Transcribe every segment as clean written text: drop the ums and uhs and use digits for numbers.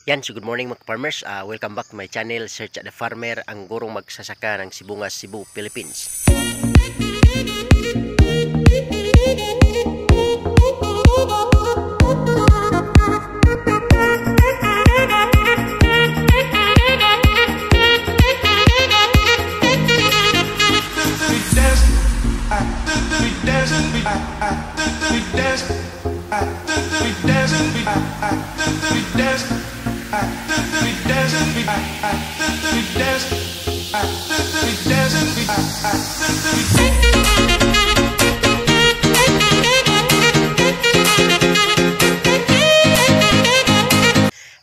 Yan, so good morning mga farmers. Welcome back to my channel, Search at the Farmer, ang gurong magsasaka ng Sibungas, Cebu, Philippines.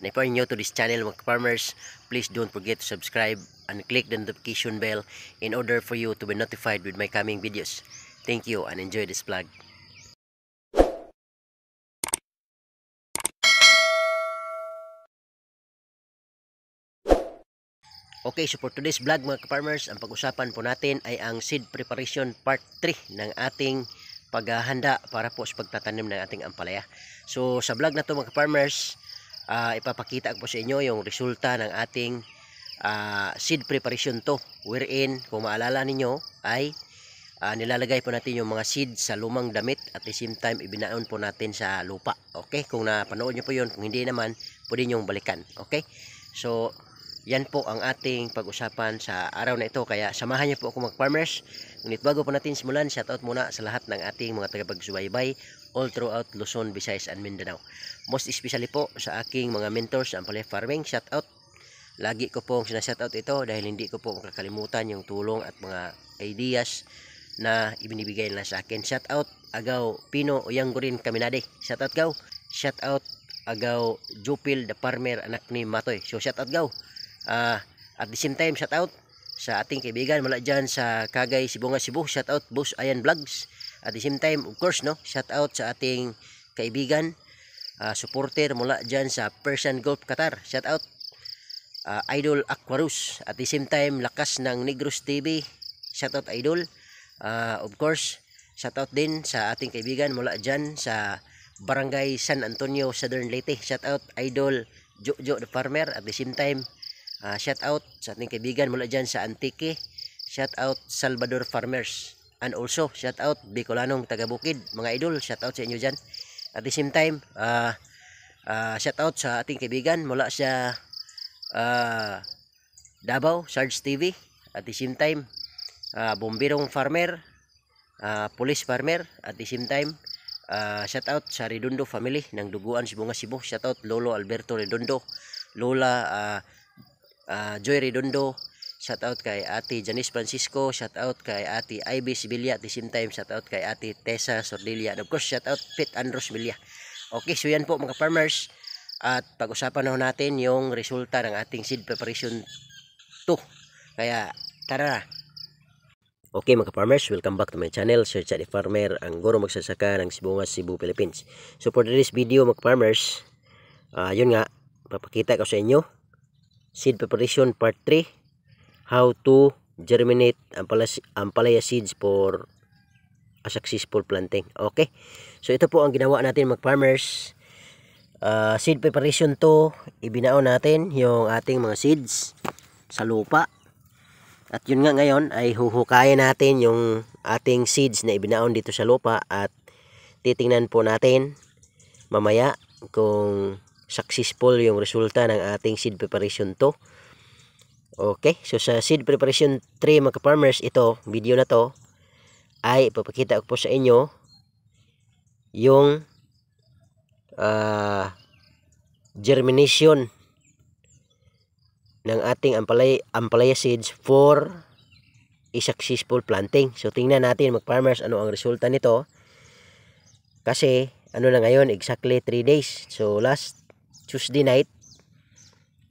And if you are new to this channel mga farmers, please don't forget to subscribe and click the notification bell in order for you to be notified with my coming videos. Thank you and enjoy this vlog. Okay, so for today's vlog mga farmers, ang pag-usapan po natin ay ang seed preparation part 3 ng ating paghahanda para po sa pagtatanim ng ating ampalaya. So sa vlog na to mga farmers, ipapakita ko po sa inyo yung resulta ng ating seed preparation to, wherein kung maalala ninyo ay nilalagay po natin yung mga seed sa lumang damit at the same time ibinaon po natin sa lupa. Okay, kung napanood nyo po yun, kung hindi naman pwede nyong balikan. Okay, so yan po ang ating pag-usapan sa araw na ito, kaya samahan niyo po ako mga farmers. Ngunit bago po natin simulan, shoutout muna sa lahat ng ating mga tagapagsubaybay all throughout Luzon, Visayas and Mindanao. Most especially po sa aking mga mentors sa Ampalaya Farming, shoutout. Lagi ko pong sinashoutout ito dahil hindi ko po makakalimutan yung tulong at mga ideas na ibinibigay nila sa akin. Shoutout Agaw Pino Uyanggurin Kaminade, shoutout Gaw. Shoutout Agaw Jupil the Farmer, anak ni Matoy. So shoutout Gaw. At the same time, shout out sa ating kaibigan mula dyan sa Kagay, Sibungas, Cebu. Shout out Boss Ayan Vlogs. At the same time, of course, no, shout out sa ating kaibigan, supporter mula dyan sa Persian Gulf, Qatar. Shout out Idol Aquarus. At the same time, lakas ng Negros TV. Shout out Idol. Of course, shout out din sa ating kaibigan mula dyan sa Barangay San Antonio, Southern Leyte. Shout out Idol Jojo the Farmer. At the same time, shout out sa ating kaibigan mula dyan sa Antique. Shout out Salvador Farmers. And also shout out Bicolanong taga-Bukid, mga idol. Shout out sa inyo dyan. At the same time, shout out sa ating kaibigan mula sa Davao, Sarge TV. At the same time, Bombirong Farmer, Police Farmer. At the same time, shout out sa Redondo family ng Duguan, Sibungas, Cebu. Shout out Lolo Alberto Redondo, Lola Joy Redondo. Shout out kay Ate Janice Francisco. Shout out kay Ate Ivy Sibilia. At the same time, shout out kay Ate Tessa Sordilia. And of course, shout out Pete Andros Villa. Okay, so yan po mga farmers. At pag-usapan na natin yung resulta ng ating seed preparation 2. Kaya tara na. Okay mga farmers, welcome back to my channel, Search at the Farmer, ang guro magsasaka ng Sibungas, Cebu, Philippines. So for this video mga farmers, yun nga, papakita ko sa inyo seed preparation part 3, how to germinate ampalaya seeds for a successful planting. Okay, so ito po ang ginawa natin mga farmers. Seed preparation to, ibinaon natin yung ating mga seeds sa lupa. At yun nga, ngayon ay huhukayin natin yung ating seeds na ibinaon dito sa lupa at titingnan po natin mamaya kung successful yung resulta ng ating seed preparation to. Okay, so sa seed preparation 3 mga farmers, ito, video na to ay ipapakita ko po sa inyo yung germination ng ating ampalaya seeds for a successful planting. So tingnan natin mga farmers ano ang resulta nito, kasi ano na ngayon, exactly 3 days. So last Tuesday night,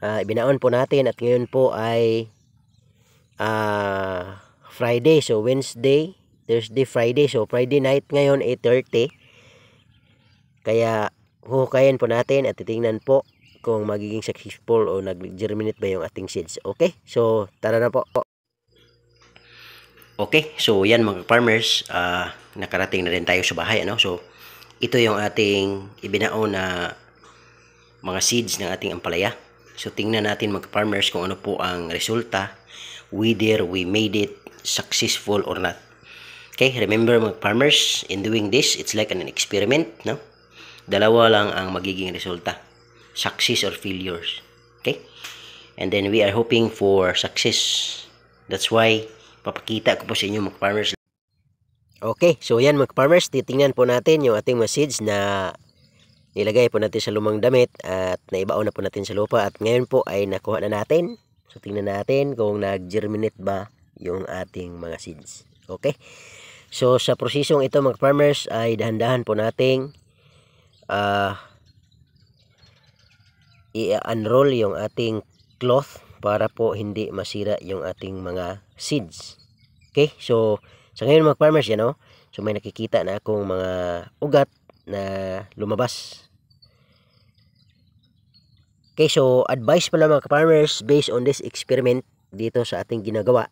ibinaon po natin at ngayon po ay Friday. So Wednesday, Thursday, Friday. So Friday night ngayon 8:30. Kaya huhukayin po natin at titingnan po kung magiging successful o nag-germinate ba yung ating seeds. Okay, so tara na po. Okay, so yan mga farmers, nakarating na rin tayo sa bahay, ano? So ito yung ating ibinaon na mga seeds ng ating ampalaya. So tingnan natin mga farmers kung ano po ang resulta, whether we made it successful or not. Okay, remember mga farmers, in doing this, it's like an experiment, no? Dalawa lang ang magiging resulta, success or failures. Okay? And then we are hoping for success. That's why papakita ko po sa inyo mga farmers. Okay, so yan mga farmers, titingnan po natin yung ating mga seeds na nilagay po natin sa lumang damit at naibaon na po natin sa lupa, at ngayon po ay nakuha na natin. So tingnan natin kung nag-germinate ba yung ating mga seeds. Okay? So sa prosesong ito mga farmers ay dahan-dahan po nating i-unroll yung ating cloth para po hindi masira yung ating mga seeds. Okay? So sa ngayon mga farmers yan, no? So may nakikita na akong mga ugat na lumabas. Okay, so advice pala mga farmers, based on this experiment dito sa ating ginagawa,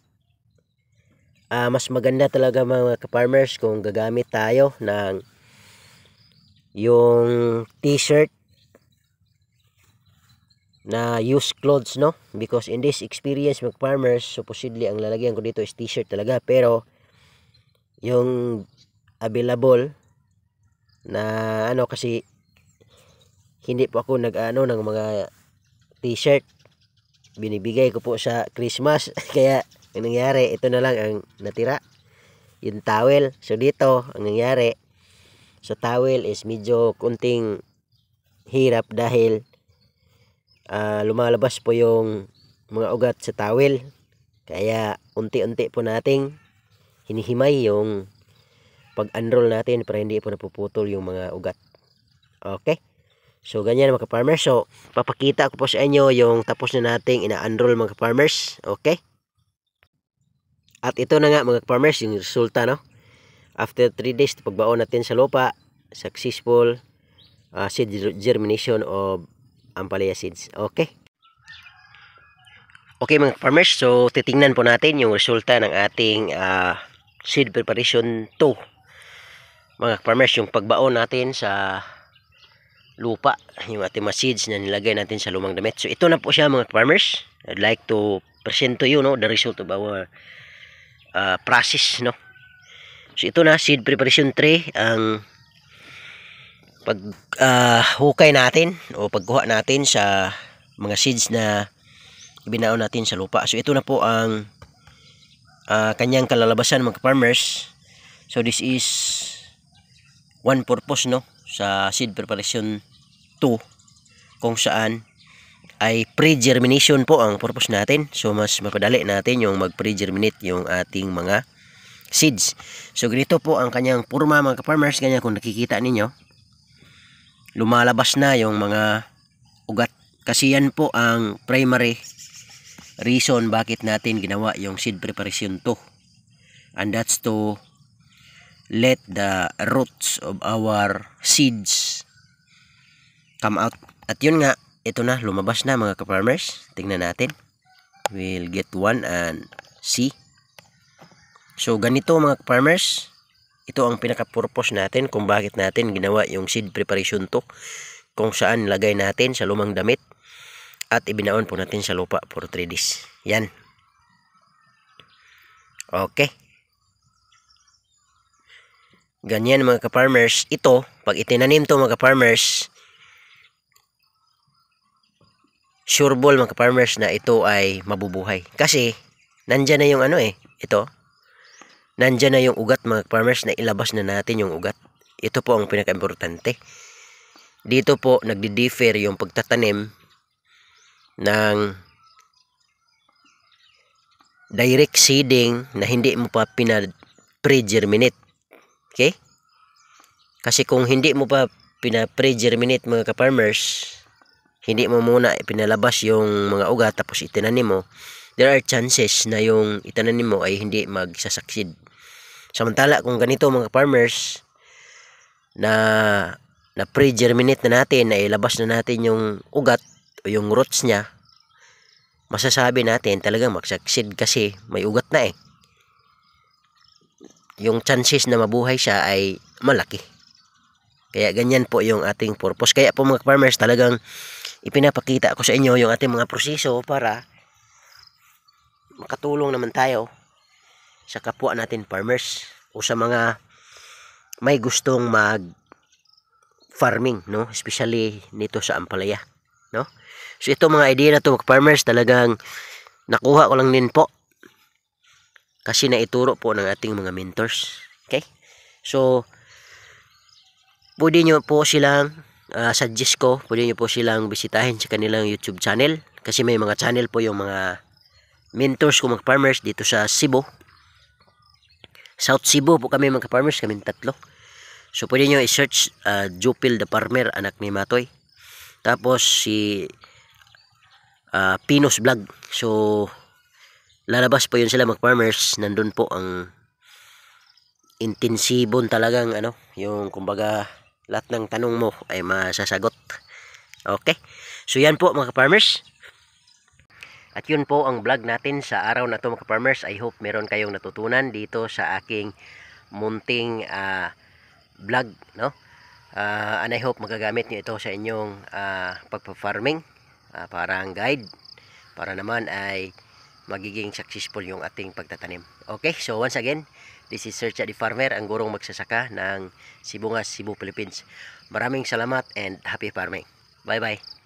mas maganda talaga mga farmers kung gagamit tayo ng yung t-shirt na used clothes, no? Because in this experience mga farmers, supposedly ang lalagyan ko dito is t-shirt talaga, pero yung available na kasi hindi po ako nag-ano ng mga t-shirt, binibigay ko po sa Christmas kaya ang nangyari, ito na lang ang natira, yung towel. So dito ang nangyari sa towel is medyo kunting hirap dahil lumalabas po yung mga ugat sa towel, kaya unti-unti po nating hinihimay yung pag-unroll natin para hindi po napuputol yung mga ugat. Okay, so ganyan mga farmers. So papakita ko po sa inyo yung tapos na nating ina-unroll mga farmers. Okay, at ito na nga mga farmers yung resulta, no? After 3 days pagbaon natin sa lupa, successful seed germination of ampalaya seeds. Okay. Okay mga farmers, so titingnan po natin yung resulta ng ating seed preparation 2. Mga farmers, yung pagbaon natin sa lupa, yung ating mga seeds na nilagay natin sa lumang damit. So ito na po siya mga farmers. I'd like to present to you, no, the result of our process, no. So ito na, seed preparation 3, ang hukay natin o pagkuha natin sa mga seeds na ibinaon natin sa lupa. So ito na po ang kanyang kalalabasan mga farmers. So this is one purpose, no, sa seed preparation 2, kung saan ay pre-germination po ang purpose natin. So mas mapadali natin yung mag-pre-germinate yung ating mga seeds. So ganito po ang kanyang purma mga farmers. Ganyan kung nakikita ninyo, lumalabas na yung mga ugat, kasi yan po ang primary reason bakit natin ginawa yung seed preparation 2, and that's to let the roots of our seeds come out. At yun nga, ito na, lumabas na mga farmers. Tingnan natin, we'll get one and see. So ganito mga farmers, ito ang pinaka-purpose natin kung bakit natin ginawa yung seed preparation 2, kung saan lagay natin sa lumang damit at ibinaon po natin sa lupa for 3 days. Yan. Okay. Ganyan mga ka-farmers. Ito, pag itinanim to mga ka-farmers, sure ball mga ka-farmers na ito ay mabubuhay. Kasi, nandyan na yung ito. Nandyan na yung ugat mga farmers, na ilabas na natin yung ugat. Ito po ang pinaka-importante. Dito po nagdi-differ yung pagtatanim ng direct seeding na hindi mo pa pre-germinate. Okay? Kasi kung hindi mo pa pre-germinate mga ka-farmers, hindi mo muna pinalabas yung mga ugat tapos itinanim mo, there are chances na yung itinanim mo ay hindi magsasucceed. Samantala kung ganito mga farmers, na pre-germinate na natin, na ilabas na natin yung ugat o yung roots niya, masasabi natin talagang mag-succeed kasi may ugat na yung chances na mabuhay siya ay malaki. Kaya ganyan po yung ating purpose. Kaya po mga farmers, talagang ipinapakita ko sa inyo yung ating mga proseso para makatulong naman tayo sa kapwa natin farmers o sa mga may gustong mag farming, no, especially nito sa ampalaya, no. So ito mga idea na to mga farmers, talagang nakuha ko lang din po kasi naituro po ng ating mga mentors. Okay, so pwede nyo po silang suggest ko, pwede nyo po silang bisitahin sa kanilang YouTube channel kasi may mga channel po yung mga mentors ko mga farmers dito sa Cebu, South Cebu po kami mga farmers, kami tatlo. So pwede nyo i-search Jupil the Farmer, anak ni Matoy. Tapos si Pinos Vlog. So lalabas po yun sila mga farmers. Nandun po ang intensibon talagang yung kumbaga lahat ng tanong mo ay masasagot. Okay. So yan po mga farmers. At yun po ang vlog natin sa araw na to mga farmers. I hope meron kayong natutunan dito sa aking munting vlog, no? And I hope magagamit nyo ito sa inyong pagpa-farming, parang guide para naman ay magiging successful yung ating pagtatanim. Okay, so once again, this is Sir Chad the Farmer, ang gurong magsasaka ng Sibungas, Cebu, Philippines. Maraming salamat and happy farming. Bye bye.